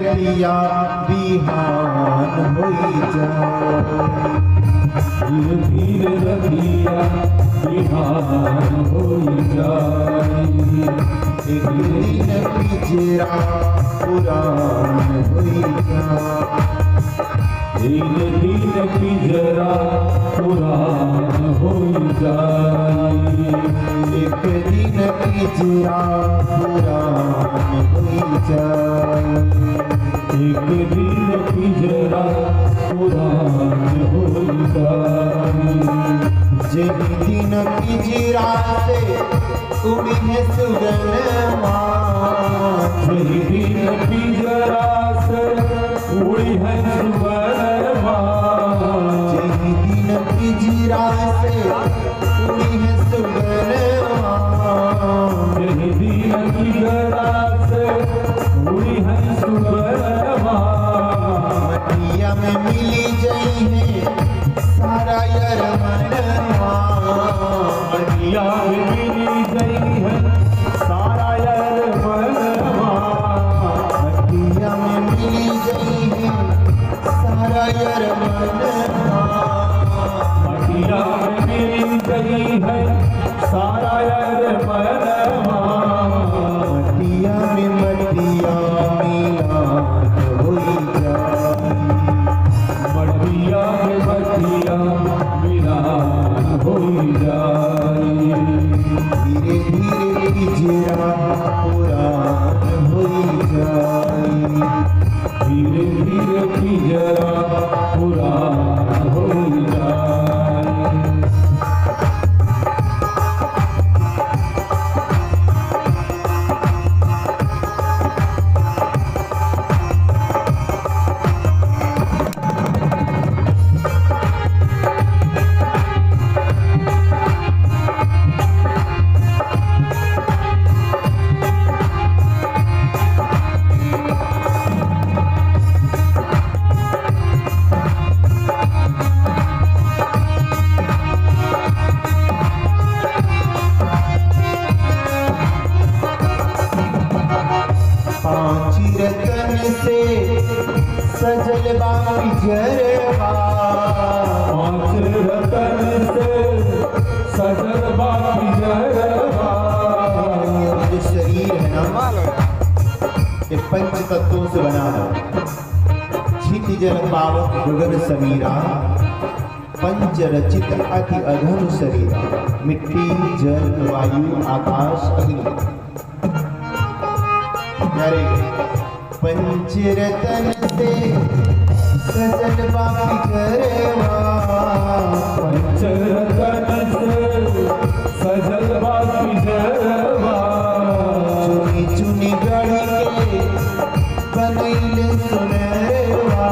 रतिया बिहान होई जाए। धीरे रतिया बिहान होई जाए। एक दिन पिजरा पुरान होई जाए। एक दिन पिजरा पुरान होई जाए। एक दिन पिजरा पुरान होई जाए। एक दिन पिजरा पुरान होई जाए। जिन दिन पिजरा से उड़ी है सुगनमा। जिन दिन पिजरा से उड़ी है सुगनमा। जिन दिन पिजरा से उड़ी है सुगनमा। जिन दिन पिजरा से उड़ी है सुगनमा। मटिया में मिली जई है सारा यार मनवा। मटिया में मिली गई है सारा यार मनवा। मटिया में मिली जई है सारा यार मनवा। मटिया में मिली गई है सारा यार मनवा। मटिया में मिलान होई जाए। मटिया में मिलान होई जाए। धीरे धीरे पिजरा पुरान होई जाए। धीरे धीरे पिजरा पुरान होई जाए। रतन से सजल बा पिजरवा। पांच रतन से सजल बा पिजरवा। जो शरीर है ना ये पंच तत्वों से बना है। छित जल पावक गगन समीरा। पंच रचित अति अधम शरीरा। मिट्टी जल वायु आकाश अग्नि। पंचरतन से सजल बा पिजरवा। पंचरतन से सजल बा पिजरवा। चुनी चुनी गढ़ी के बनैले सुनरवा।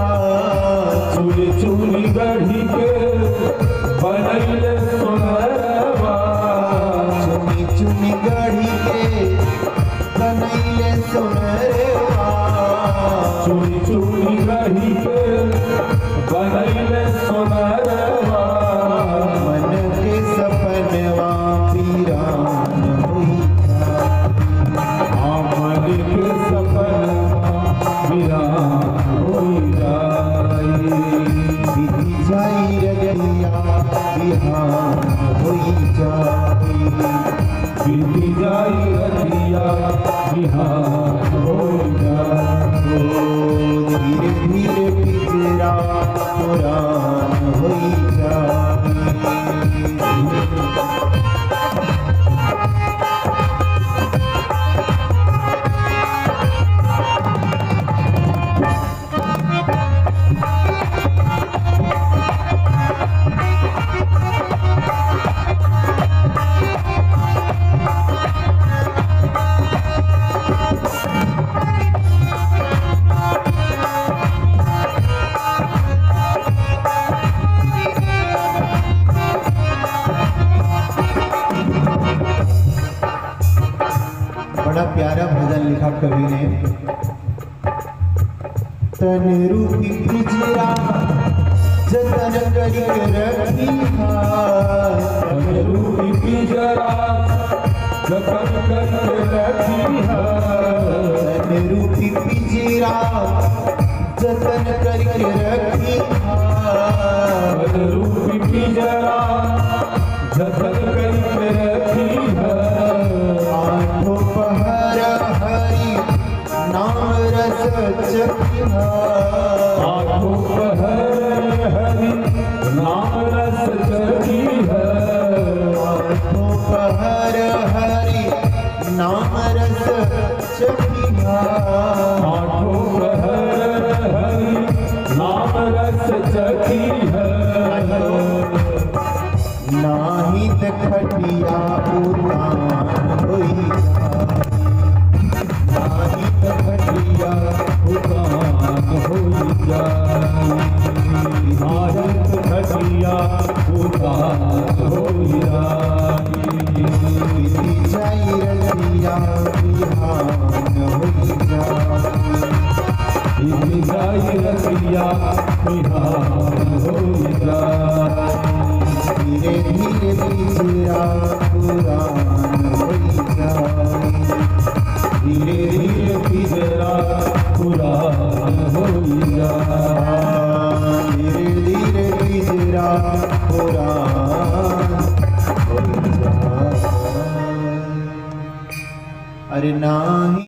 चुनी चुनी गढ़ी के बनैले सुनरवा। चुनी चुनी गढ़ी के बनैले सुनरवा। चुनी चुनी गढ़ी के बनैले सुनरवा। मन के सपनवा वीरान होई जाए। मन के सपनवा वीरान होई जाए। बीती जाई रतिया बिहान होई जाए। बीती जाई रतिया बिहान होई जाए। धीरे धीरे पिजरा पुरान होई जाए। बड़ा प्यारा भजन लिखा कवि ने। तन रूपी पिजरा जतन करी रखी। तन रूपी पिजरा जतन करके रखी है तन रूपी पिंजरा जतन करके रखी तन रूपी पिंजरा जतन करके रखी है आठों पहर हरि नाम रस चखिया आठों पहर हरि नाम रस चखी है आठों पहर हरि नाम रस चखिया आठों पहर हरि नाम रस चखी है नाही खटिया उतान होई नाही खटिया उतान होई जाई भारत खटिया उतान होई जाई रतिया बिहान होई जाई रतिया बिहान होई जाई धीरे धीरे पिंजरा पुरान होई जाई धीरे धीरे पिंजरा पुरान होई जाई धीरे धीरे पिंजरा पुरान होई जाई अरे नाही